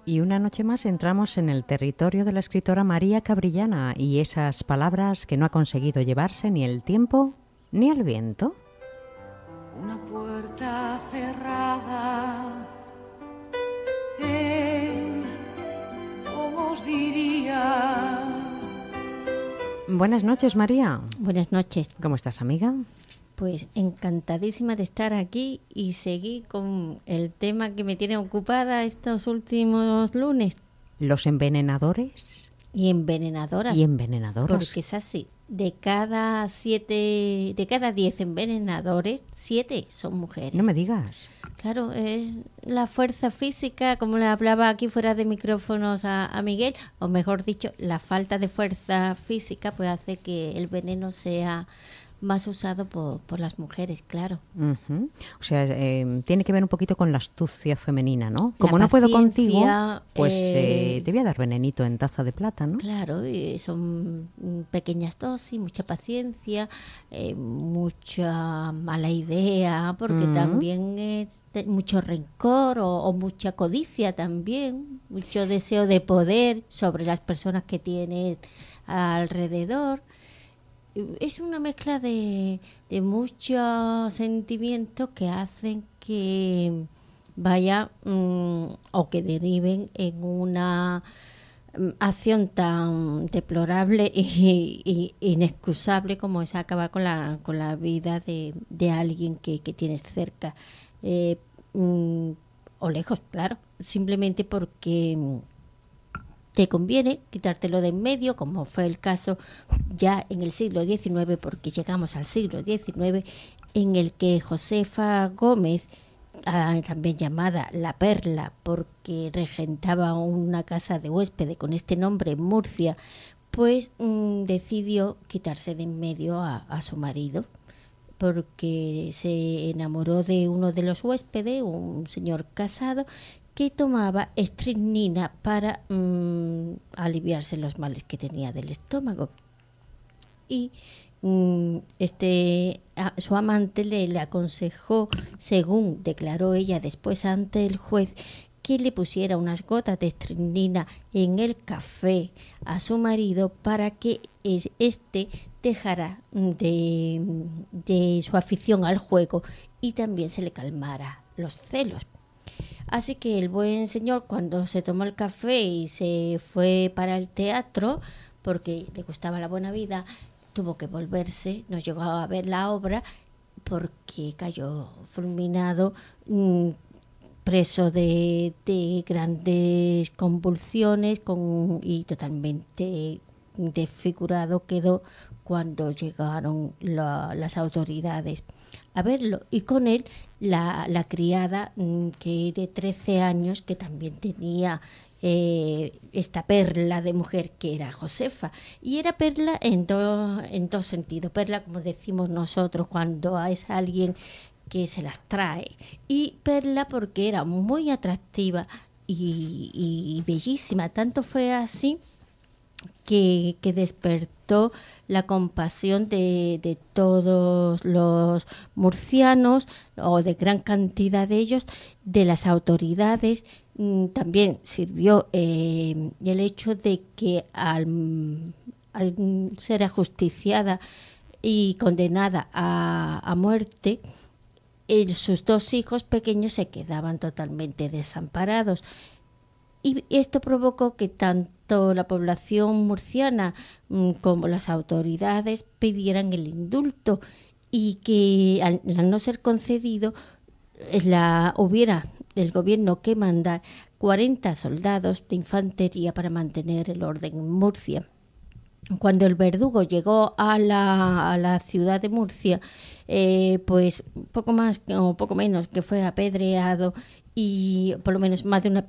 Y una noche más entramos en el territorio de la escritora María Cabrillana y esas palabras que no ha conseguido llevarse ni el tiempo ni el viento. Una puerta cerrada, ¿cómo os diría? Buenas noches, María. Buenas noches. ¿Cómo estás, amiga? Pues encantadísima de estar aquí y seguir con el tema que me tiene ocupada estos últimos lunes. ¿Los envenenadores? Y envenenadoras. Y envenenadoras. Porque es así. De cada 10 envenenadores, 7 son mujeres. No me digas. Claro, es la fuerza física, como le hablaba aquí fuera de micrófonos a Miguel, o mejor dicho, la falta de fuerza física pues hace que el veneno sea más usado por las mujeres, claro. Uh-huh. O sea, tiene que ver un poquito con la astucia femenina, ¿no? Como La no puedo paciencia, contigo, pues te voy a dar venenito en taza de plata, ¿no? Claro, y son pequeñas dosis, mucha paciencia, mucha mala idea, porque también es mucho rencor o mucha codicia también, mucho deseo de poder sobre las personas que tienes alrededor. Es una mezcla de muchos sentimientos que hacen que vaya o que deriven en una acción tan deplorable e inexcusable como es acabar con la vida de alguien que tienes cerca o lejos, claro, simplemente porque te conviene quitártelo de en medio, como fue el caso ya en el siglo XIX, porque llegamos al siglo XIX, en el que Josefa Gómez, también llamada La Perla, porque regentaba una casa de huéspedes con este nombre en Murcia, pues decidió quitarse de en medio a su marido, porque se enamoró de uno de los huéspedes, un señor casado, que tomaba estricnina para aliviarse los males que tenía del estómago. Y su amante le aconsejó, según declaró ella después ante el juez, que le pusiera unas gotas de estricnina en el café a su marido para que éste dejara de su afición al juego y también se le calmara los celos. Así que el buen señor, cuando se tomó el café y se fue para el teatro, porque le gustaba la buena vida, tuvo que volverse, no llegó a ver la obra porque cayó fulminado, preso de grandes convulsiones y totalmente desfigurado quedó cuando llegaron las autoridades a verlo, y con él la criada que de 13 años, que también tenía esta perla de mujer que era Josefa, y era perla en dos sentidos. Perla, como decimos nosotros cuando es alguien que se las trae, y perla porque era muy atractiva y bellísima. Tanto fue así que despertó la compasión de todos los murcianos, o de gran cantidad de ellos, de las autoridades. También sirvió el hecho de que al ser ajusticiada y condenada a muerte, sus 2 hijos pequeños se quedaban totalmente desamparados. Y esto provocó que tanto la población murciana como las autoridades pidieran el indulto, y que al no ser concedido hubiera el gobierno que mandar 40 soldados de infantería para mantener el orden en Murcia. Cuando el verdugo llegó a la ciudad de Murcia, pues poco más o poco menos que fue apedreado, y por lo menos más de una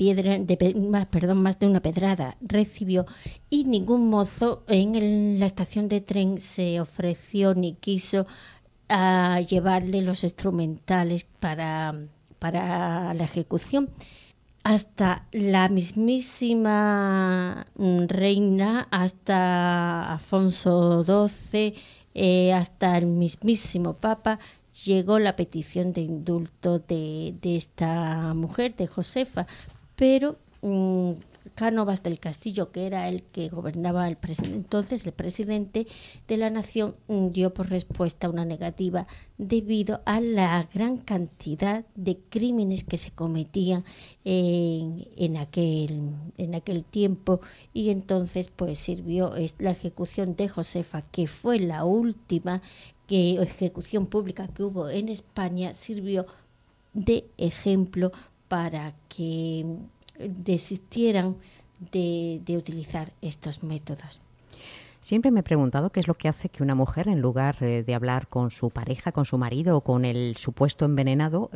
pedrada recibió, y ningún mozo en la estación de tren se ofreció ni quiso a llevarle los instrumentales para la ejecución. Hasta la mismísima reina, hasta Afonso XII, hasta el mismísimo Papa, llegó la petición de indulto de esta mujer, de Josefa, pero Cánovas del Castillo, que era el que gobernaba entonces, el presidente de la nación, dio por respuesta una negativa debido a la gran cantidad de crímenes que se cometían en aquel tiempo, y entonces pues sirvió la ejecución de Josefa, que fue la última ejecución pública que hubo en España, sirvió de ejemplo para que desistieran de utilizar estos métodos. Siempre me he preguntado qué es lo que hace que una mujer, en lugar de hablar con su pareja, con su marido o con el supuesto envenenado,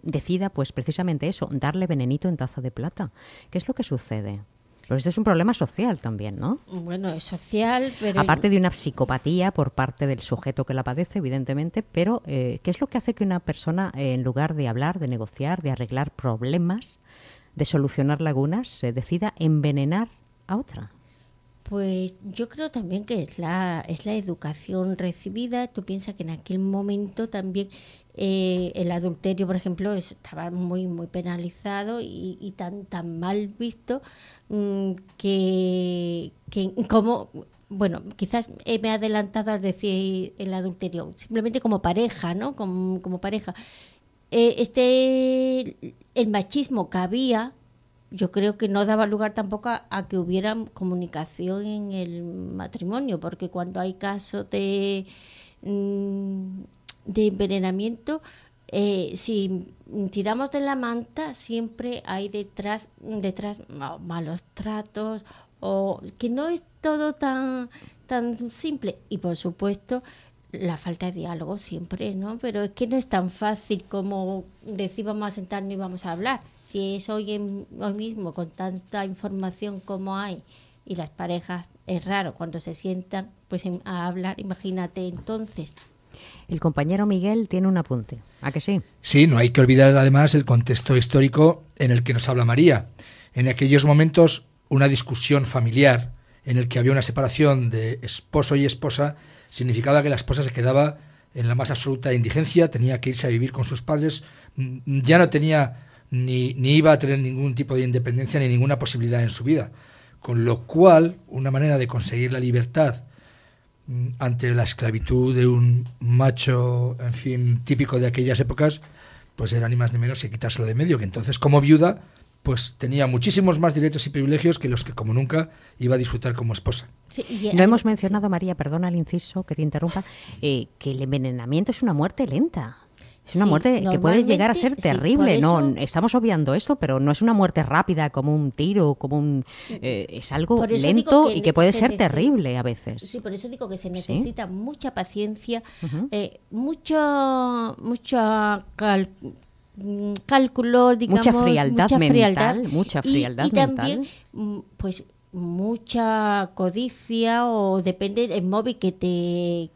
decida pues precisamente eso, darle venenito en taza de plata. ¿Qué es lo que sucede? Pero esto es un problema social también, ¿no? Bueno, es social, pero... Aparte de una psicopatía por parte del sujeto que la padece, evidentemente, pero ¿qué es lo que hace que una persona, en lugar de hablar, de negociar, de arreglar problemas, de solucionar lagunas, se decida envenenar a otra? Pues yo creo también que es la educación recibida. Tú piensas que en aquel momento también el adulterio, por ejemplo, estaba muy penalizado y tan mal visto que como... Bueno, quizás me he adelantado al decir el adulterio, simplemente como pareja, ¿no? Como pareja. El machismo que había, yo creo que no daba lugar tampoco a que hubiera comunicación en el matrimonio, porque cuando hay casos de envenenamiento, si tiramos de la manta, siempre hay detrás malos tratos, o que no es todo tan simple. Y por supuesto la falta de diálogo siempre, ¿no? Pero es que no es tan fácil como decir vamos a sentarnos y vamos a hablar. Si es hoy mismo con tanta información como hay, y las parejas es raro cuando se sientan pues a hablar, imagínate entonces. El compañero Miguel tiene un apunte, ¿a que sí? Sí, no hay que olvidar además el contexto histórico en el que nos habla María. En aquellos momentos, una discusión familiar en el que había una separación de esposo y esposa significaba que la esposa se quedaba en la más absoluta indigencia, tenía que irse a vivir con sus padres, ya no tenía ni iba a tener ningún tipo de independencia ni ninguna posibilidad en su vida. Con lo cual, una manera de conseguir la libertad ante la esclavitud de un macho, en fin, típico de aquellas épocas, pues era ni más ni menos que quitárselo de medio, que entonces como viuda pues tenía muchísimos más derechos y privilegios que los que como nunca iba a disfrutar como esposa. Sí, no hemos mencionado, María, perdona el inciso que te interrumpa, que el envenenamiento es una muerte lenta. Es una muerte que puede llegar a ser terrible. No, estamos obviando esto, pero no es una muerte rápida como un tiro, como es algo lento y que puede ser terrible a veces. Sí, por eso digo que se necesita mucha paciencia, mucha cálculo, digamos, mucha frialdad mental, y también pues mucha codicia, o depende del móvil que te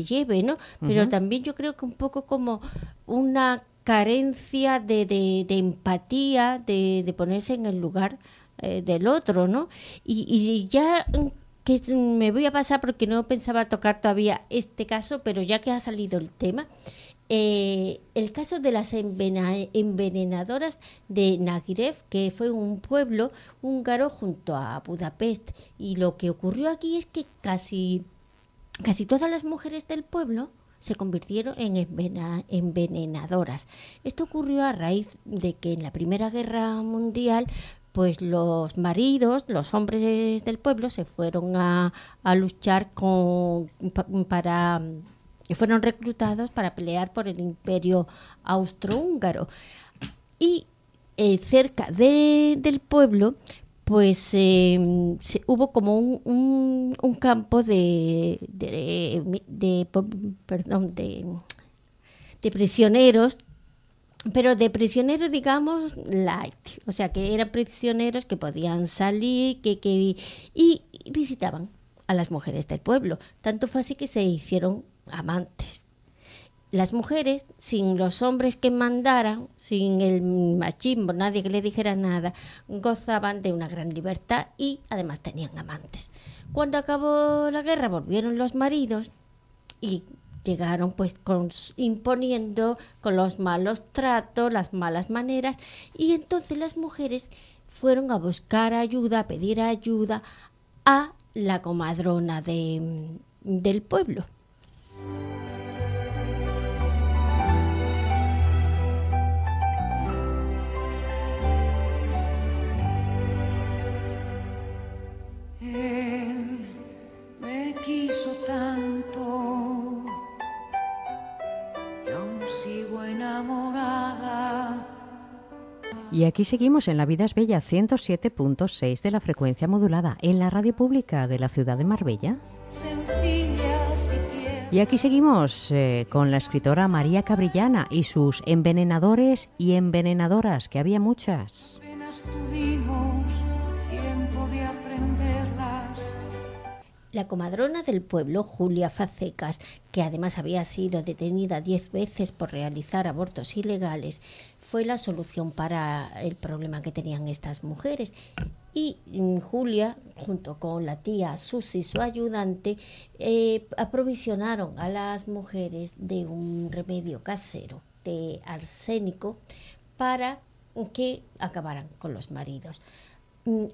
lleve, ¿no? Pero también yo creo que un poco como una carencia de empatía, de ponerse en el lugar del otro, ¿no? Y ya que me voy a pasar porque no pensaba tocar todavía este caso, pero ya que ha salido el tema, el caso de las envenenadoras de Nagirev, que fue un pueblo húngaro junto a Budapest, y lo que ocurrió aquí es que casi todas las mujeres del pueblo se convirtieron en envenenadoras. Esto ocurrió a raíz de que en la Primera Guerra Mundial pues los maridos, los hombres del pueblo se fueron a luchar y fueron reclutados para pelear por el Imperio Austrohúngaro. Y cerca del pueblo pues hubo como un campo de prisioneros, pero de prisioneros, digamos, light, o sea, que eran prisioneros que podían salir y visitaban a las mujeres del pueblo. Tanto fue así que se hicieron amantes. Las mujeres, sin los hombres que mandaran, sin el machismo, nadie que le dijera nada, gozaban de una gran libertad y además tenían amantes. Cuando acabó la guerra volvieron los maridos y llegaron pues imponiendo con los malos tratos, las malas maneras, y entonces las mujeres fueron a buscar ayuda, a pedir ayuda a la comadrona del pueblo. Él me quiso tanto, y aún sigo enamorada. Y aquí seguimos en La Vida es Bella, 107.6 de la frecuencia modulada, en la radio pública de la ciudad de Marbella. Y aquí seguimos con la escritora María Cabrillana y sus envenenadores y envenenadoras, que había muchas. Apenas tuvimos tiempo de aprenderlas. La comadrona del pueblo, Julia Facecas, que además había sido detenida 10 veces por realizar abortos ilegales, fue la solución para el problema que tenían estas mujeres. Y Julia, junto con la tía Susi, su ayudante, aprovisionaron a las mujeres de un remedio casero de arsénico para que acabaran con los maridos.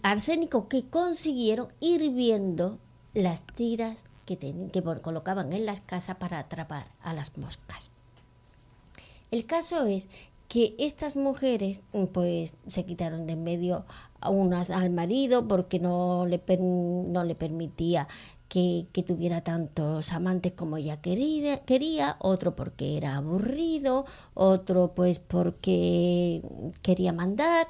Arsénico que consiguieron hirviendo las tiras que colocaban en las casas para atrapar a las moscas. El caso es que estas mujeres pues se quitaron de en medio a unas al marido porque no le permitía que tuviera tantos amantes como ella quería, otro porque era aburrido, otro pues porque quería mandar,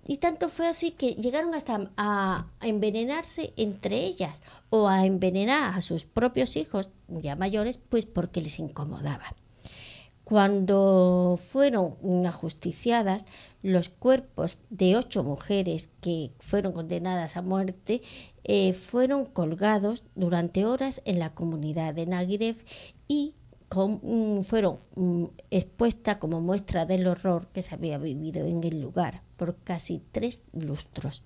y tanto fue así que llegaron hasta a envenenarse entre ellas o a envenenar a sus propios hijos ya mayores pues porque les incomodaba. Cuando fueron ajusticiadas, los cuerpos de 8 mujeres que fueron condenadas a muerte fueron colgados durante horas en la comunidad de Naguiref y fueron expuestas como muestra del horror que se había vivido en el lugar por casi 3 lustros.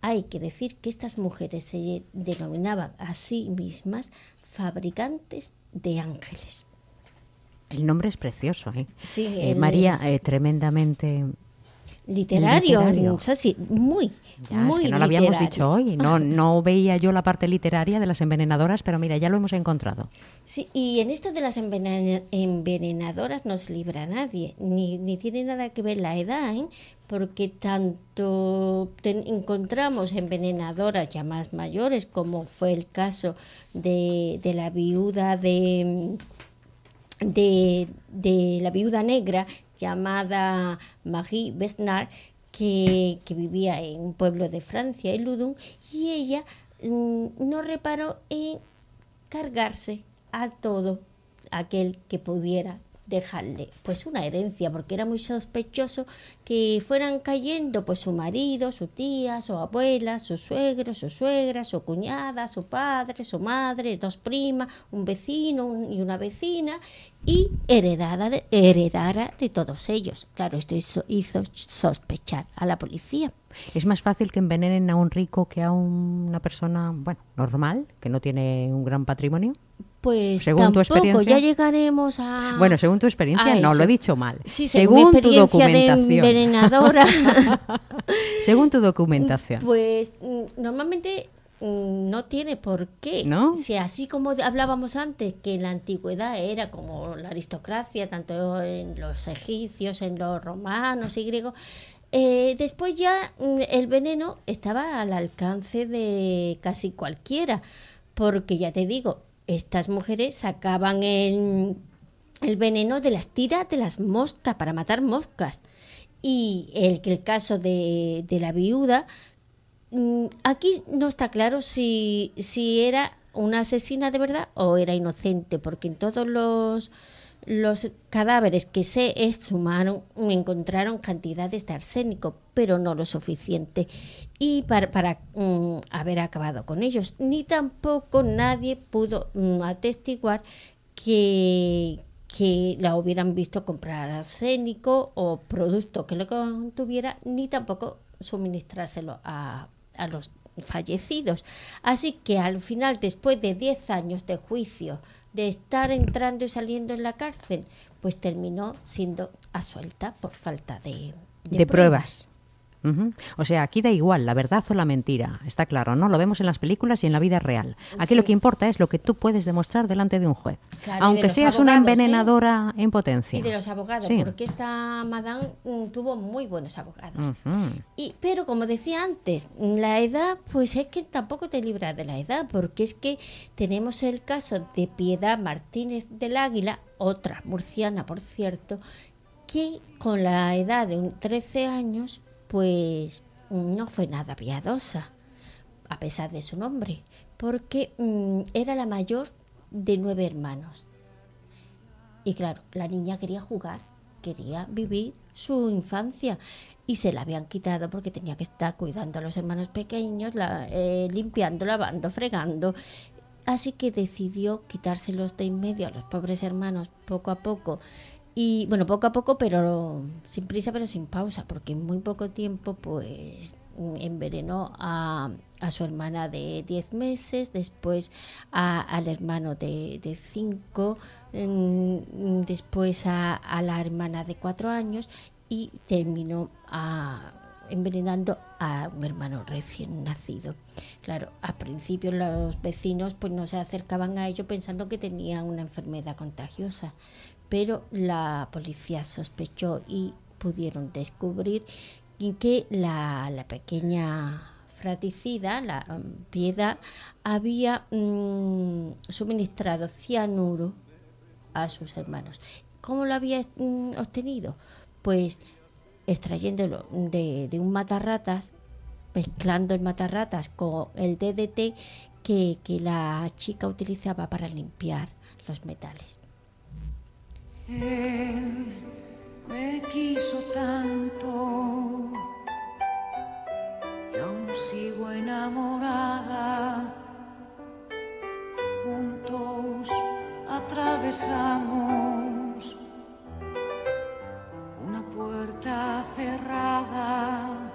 Hay que decir que estas mujeres se denominaban a sí mismas fabricantes de ángeles. El nombre es precioso, ¿eh? Sí, María, tremendamente literario. O sea, sí, muy es que no lo habíamos dicho hoy. No veía yo la parte literaria de las envenenadoras, pero mira, ya lo hemos encontrado. Sí, y en esto de las envenenadoras no se libra a nadie, ni tiene nada que ver la edad, ¿eh? Porque tanto encontramos envenenadoras ya más mayores, como fue el caso de la viuda de la viuda negra llamada Marie Besnard, que vivía en un pueblo de Francia, en Loudun, y ella no reparó en cargarse a todo aquel que pudiera dejarle pues una herencia, porque era muy sospechoso que fueran cayendo pues su marido, su tía, su abuela, su suegro, su suegra, su cuñada, su padre, su madre, 2 primas, un vecino y una vecina, y heredara de todos ellos. Claro, esto hizo sospechar a la policía. Es más fácil que envenenen a un rico que a una persona, bueno, normal, que no tiene un gran patrimonio. Pues según tu experiencia, ya llegaremos a... Bueno, según tu experiencia, no, lo he dicho mal. Sí, según tu documentación. De envenenadora. Según tu documentación. Pues normalmente no tiene por qué. ¿No? Si así como hablábamos antes, que en la antigüedad era como la aristocracia, tanto en los egipcios, en los romanos y griegos, después ya el veneno estaba al alcance de casi cualquiera, porque ya te digo, estas mujeres sacaban el veneno de las tiras de las moscas para matar moscas. Y el caso de la viuda, aquí no está claro si era una asesina de verdad o era inocente, porque en todos los cadáveres que se exhumaron encontraron cantidades de arsénico, pero no lo suficiente y para haber acabado con ellos. Ni tampoco nadie pudo atestiguar que la hubieran visto comprar arsénico o producto que lo contuviera, ni tampoco suministrárselo a los fallecidos. Así que al final, después de 10 años de juicio de estar entrando y saliendo en la cárcel, pues terminó siendo absuelta por falta de pruebas. O sea, aquí da igual la verdad o la mentira, está claro, ¿no? Lo vemos en las películas y en la vida real. Aquí lo que importa es lo que tú puedes demostrar delante de un juez. Claro, aunque seas una envenenadora en potencia. Y de los abogados, porque esta madame tuvo muy buenos abogados. Pero como decía antes, la edad, pues es que tampoco te libra de la edad, porque es que tenemos el caso de Piedad Martínez del Águila, otra murciana, por cierto, que con la edad de 13 años, pues no fue nada piadosa, a pesar de su nombre, porque era la mayor de 9 hermanos. Y claro, la niña quería jugar, quería vivir su infancia y se la habían quitado porque tenía que estar cuidando a los hermanos pequeños, limpiando, lavando, fregando. Así que decidió quitárselos de en medio a los pobres hermanos poco a poco. Y bueno, poco a poco, pero sin prisa, pero sin pausa, porque en muy poco tiempo pues envenenó a su hermana de 10 meses, después al hermano de 5, después a la hermana de 4 años y terminó envenenando a un hermano recién nacido. Claro, al principio los vecinos pues no se acercaban a ello pensando que tenían una enfermedad contagiosa, pero la policía sospechó y pudieron descubrir que la pequeña fratricida, la Piedad, había suministrado cianuro a sus hermanos. ¿Cómo lo había obtenido? Pues extrayéndolo de un matarratas, mezclando el matarratas con el DDT que la chica utilizaba para limpiar los metales. Él me quiso tanto, y aún sigo enamorada. Juntos atravesamos una puerta cerrada.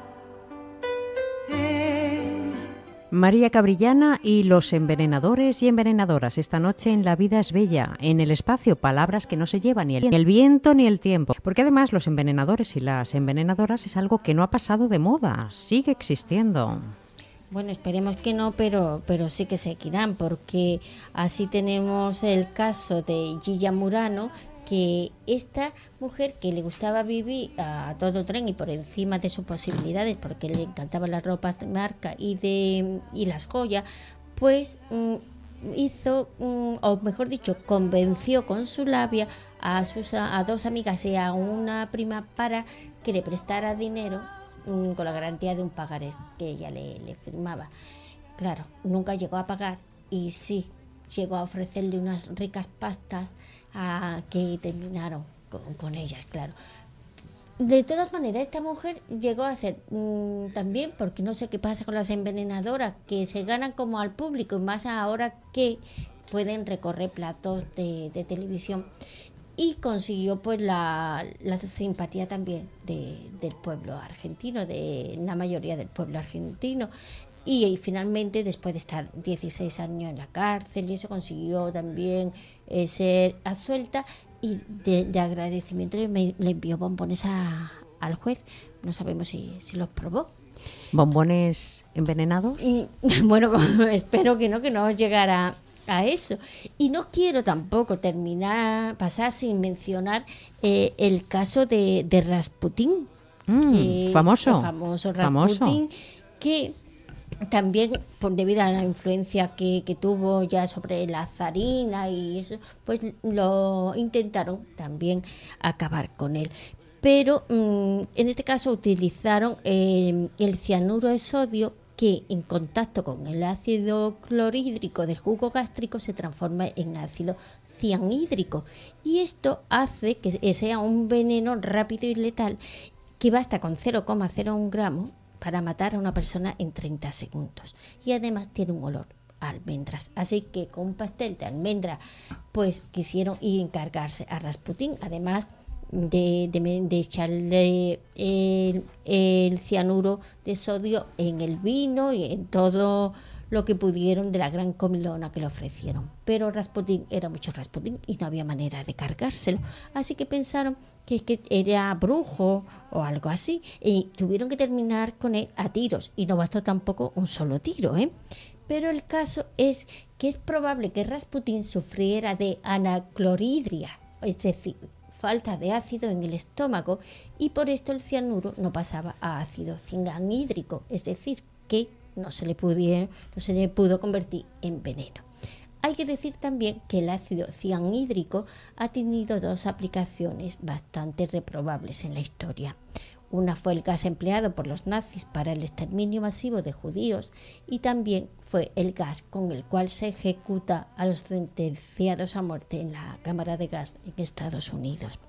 María Cabrillana y los envenenadores y envenenadoras esta noche en La vida es bella, en el espacio, palabras que no se llevan ni el viento ni el tiempo, porque además los envenenadores y las envenenadoras es algo que no ha pasado de moda, sigue existiendo. Bueno, esperemos que no, pero sí que seguirán, porque así tenemos el caso de Gilla Murano, que esta mujer que le gustaba vivir a todo tren y por encima de sus posibilidades, porque le encantaban las ropas de marca y las joyas, pues hizo, o mejor dicho, convenció con su labia a 2 amigas y a una prima para que le prestara dinero con la garantía de un pagaré que ella le firmaba. Claro, nunca llegó a pagar y sí llegó a ofrecerle unas ricas pastas que terminaron con ellas, claro. De todas maneras, esta mujer llegó a ser también, porque no sé qué pasa con las envenenadoras, que se ganan como al público, y más ahora que pueden recorrer platos de televisión, y consiguió pues la simpatía también del pueblo argentino, de la mayoría del pueblo argentino. Y finalmente, después de estar 16 años en la cárcel, y eso consiguió también ser absuelta, y de agradecimiento le envió bombones al juez. No sabemos si los probó. ¿Bombones envenenados? Bueno, espero que no llegara a eso. Y no quiero tampoco pasar sin mencionar el caso de Rasputín. Famoso. Rasputín, que también debido a la influencia que tuvo ya sobre la zarina y eso, pues lo intentaron también acabar con él. Pero en este caso utilizaron el cianuro de sodio, que en contacto con el ácido clorhídrico del jugo gástrico se transforma en ácido cianhídrico. Y esto hace que sea un veneno rápido y letal que basta con 0,01 gramos para matar a una persona en 30 segundos. Y además tiene un olor a almendras. Así que con un pastel de almendra pues quisieron encargarse a Rasputín, además de echarle el cianuro de sodio en el vino y en todo lo que pudieron de la gran comilona que le ofrecieron. Pero Rasputín era mucho Rasputín y no había manera de cargárselo. Así que pensaron que era brujo o algo así y tuvieron que terminar con él a tiros. Y no bastó tampoco un solo tiro, ¿eh? Pero el caso es que es probable que Rasputín sufriera de anacloridria, es decir, falta de ácido en el estómago, y por esto el cianuro no pasaba a ácido cianhídrico, es decir, que no se le pudo convertir en veneno. Hay que decir también que el ácido cianhídrico ha tenido dos aplicaciones bastante reprobables en la historia. Una fue el gas empleado por los nazis para el exterminio masivo de judíos y también fue el gas con el cual se ejecuta a los sentenciados a muerte en la cámara de gas en Estados Unidos.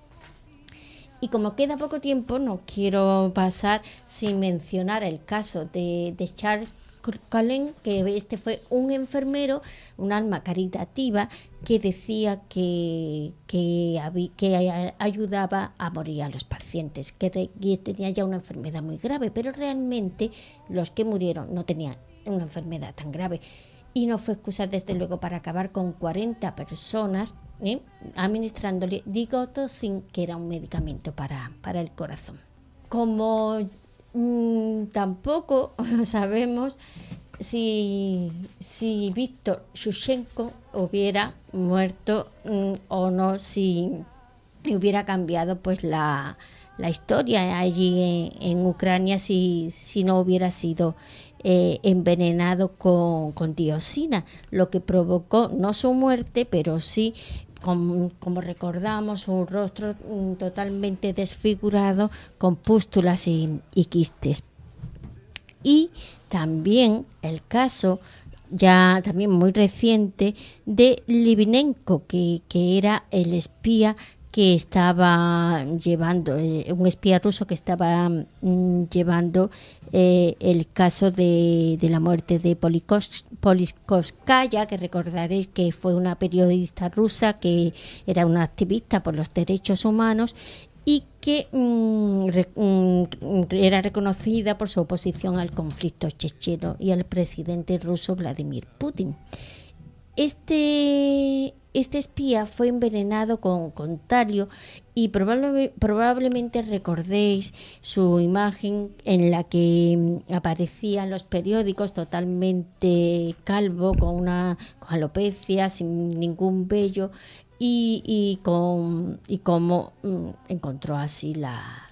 Y como queda poco tiempo, no quiero pasar sin mencionar el caso de Charles Cullen, que este fue un enfermero, un alma caritativa, que decía que ayudaba a morir a los pacientes, que tenía ya una enfermedad muy grave, pero realmente los que murieron no tenían una enfermedad tan grave. Y no fue excusa, desde luego, para acabar con 40 personas administrándole digotocin, que era un medicamento para el corazón. Como tampoco sabemos si Víctor Yushchenko hubiera muerto o no, si hubiera cambiado pues la historia allí en Ucrania, si no hubiera sido envenenado con dioxina, lo que provocó no su muerte, pero sí, como recordamos, un rostro totalmente desfigurado con pústulas y quistes. Y también el caso, ya también muy reciente, de Litvinenko, que era el espía que estaba llevando, un espía ruso que estaba llevando el caso de la muerte de Politkovskaya, que recordaréis que fue una periodista rusa que era una activista por los derechos humanos y que era reconocida por su oposición al conflicto checheno y al presidente ruso Vladimir Putin. Este espía fue envenenado con talio y probablemente recordéis su imagen en la que aparecía en los periódicos totalmente calvo, con una alopecia, sin ningún vello y cómo encontró así la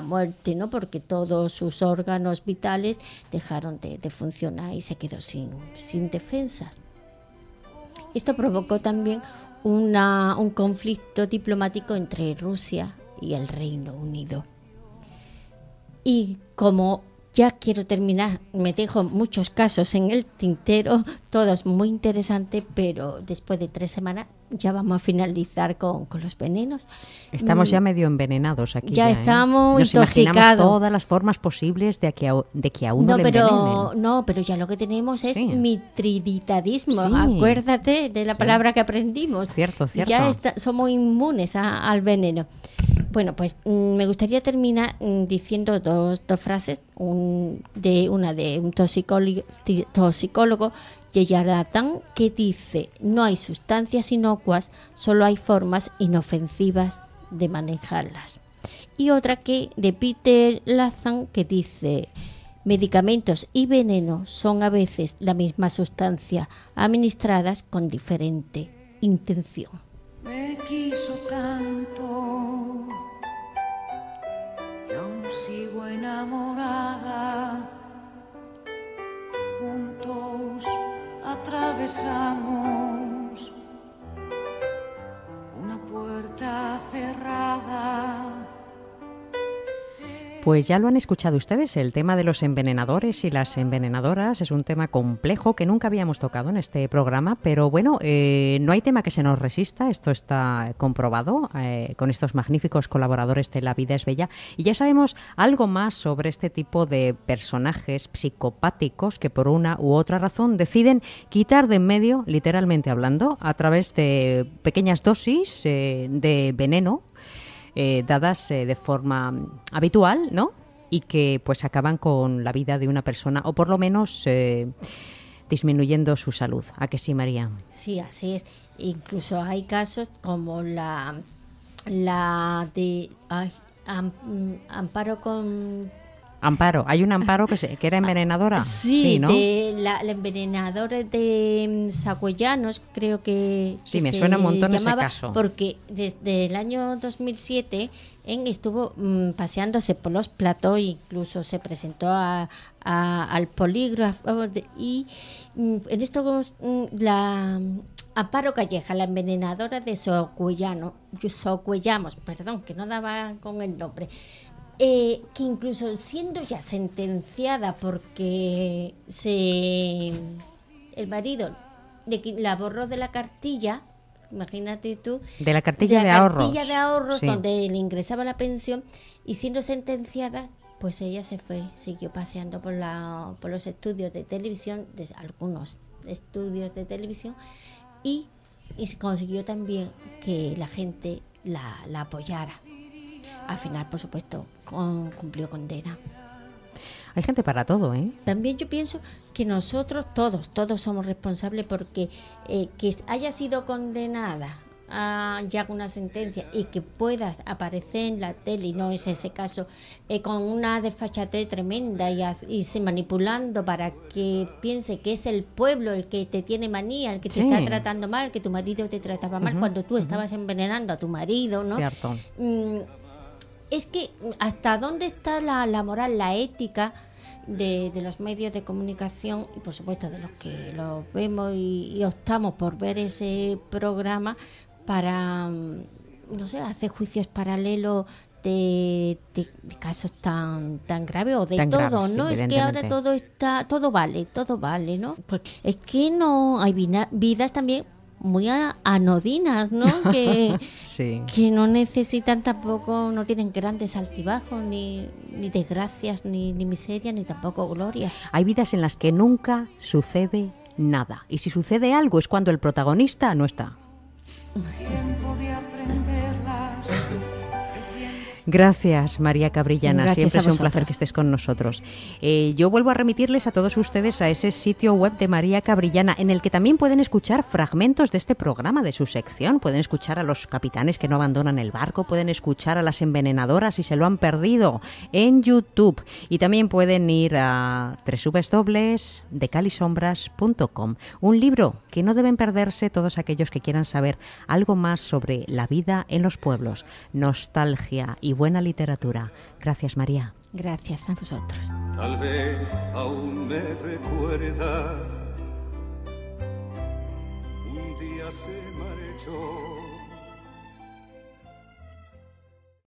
muerte, ¿no? Porque todos sus órganos vitales dejaron de funcionar y se quedó sin defensas. Esto provocó también un conflicto diplomático entre Rusia y el Reino Unido. Y como ya quiero terminar, me dejo muchos casos en el tintero, todos muy interesantes, pero después de 3 semanas ya vamos a finalizar con los venenos. Estamos ya medio envenenados aquí. Ya estamos Nos intoxicados. Imaginamos todas las formas posibles de que a uno le envenenen. No, pero ya lo que tenemos es mitriditadismo. Sí. Acuérdate de la palabra que aprendimos. Cierto. Ya somos inmunes al veneno. Bueno, pues me gustaría terminar diciendo dos frases. Una de un toxicólogo, Yeyaratán, que dice: no hay sustancias inocuas, solo hay formas inofensivas de manejarlas. Y otra de Peter Lazan, que dice: medicamentos y veneno son a veces la misma sustancia, administradas con diferente intención. Me quiso tanto, y aún sigo enamorada. Juntos atravesamos una puerta cerrada. Pues ya lo han escuchado ustedes, el tema de los envenenadores y las envenenadoras es un tema complejo que nunca habíamos tocado en este programa, pero bueno, no hay tema que se nos resista, esto está comprobado con estos magníficos colaboradores de La Vida es Bella, y ya sabemos algo más sobre este tipo de personajes psicopáticos que por una u otra razón deciden quitar de en medio, literalmente hablando, a través de pequeñas dosis de veneno, dadas de forma habitual, ¿no? Y que pues acaban con la vida de una persona, o por lo menos disminuyendo su salud. ¿A que sí, María? Sí, así es. Incluso hay casos como la de Amparo con... Amparo, hay un Amparo que era envenenadora. Sí, ¿no? de la envenenadora de Sagüellanos, creo que sí, me se suena un montón llamaba, ese caso. Porque desde el año 2007 estuvo paseándose por los platós, incluso se presentó al polígrafo y en esto la Amparo Calleja, la envenenadora de Socuellamos, perdón, que no daba con el nombre. Que incluso siendo ya sentenciada porque el marido la borró de la cartilla, imagínate tú, de la cartilla de ahorros, sí, donde le ingresaba la pensión, y siendo sentenciada, pues ella siguió paseando por los estudios de televisión, algunos estudios de televisión, y consiguió también que la gente la apoyara. Al final, por supuesto, cumplió condena. Hay gente para todo, ¿eh? También yo pienso que nosotros todos somos responsables porque que haya sido condenada ya con una sentencia y que puedas aparecer en la tele, y no es ese caso, con una desfachatez tremenda y se manipulando para que piense que es el pueblo el que te tiene manía, el que te está tratando mal, que tu marido te trataba mal cuando tú estabas envenenando a tu marido, ¿no? Cierto. Es que hasta dónde está la moral, la ética de los medios de comunicación y por supuesto de los que lo vemos y optamos por ver ese programa para, no sé, hacer juicios paralelos de casos tan graves o de tan todo, graves, ¿no? Es que ahora todo vale, ¿no? Pues es que no hay vidas también muy anodinas, ¿no? Que no necesitan tampoco, no tienen grandes altibajos, ni desgracias, ni miserias, ni tampoco glorias. Hay vidas en las que nunca sucede nada. Y si sucede algo es cuando el protagonista no está. Gracias, María Cabrillana. Gracias. Siempre es un placer que estés con nosotros. Yo vuelvo a remitirles a todos ustedes a ese sitio web de María Cabrillana, en el que también pueden escuchar fragmentos de este programa, de su sección. Pueden escuchar a los capitanes que no abandonan el barco, pueden escuchar a las envenenadoras si se lo han perdido en YouTube. Y también pueden ir a www.decalisombras.com. Un libro que no deben perderse todos aquellos que quieran saber algo más sobre la vida en los pueblos, nostalgia y buena literatura. Gracias, María. Gracias a vosotros. Tal vez aún me recuerda, un día se marchó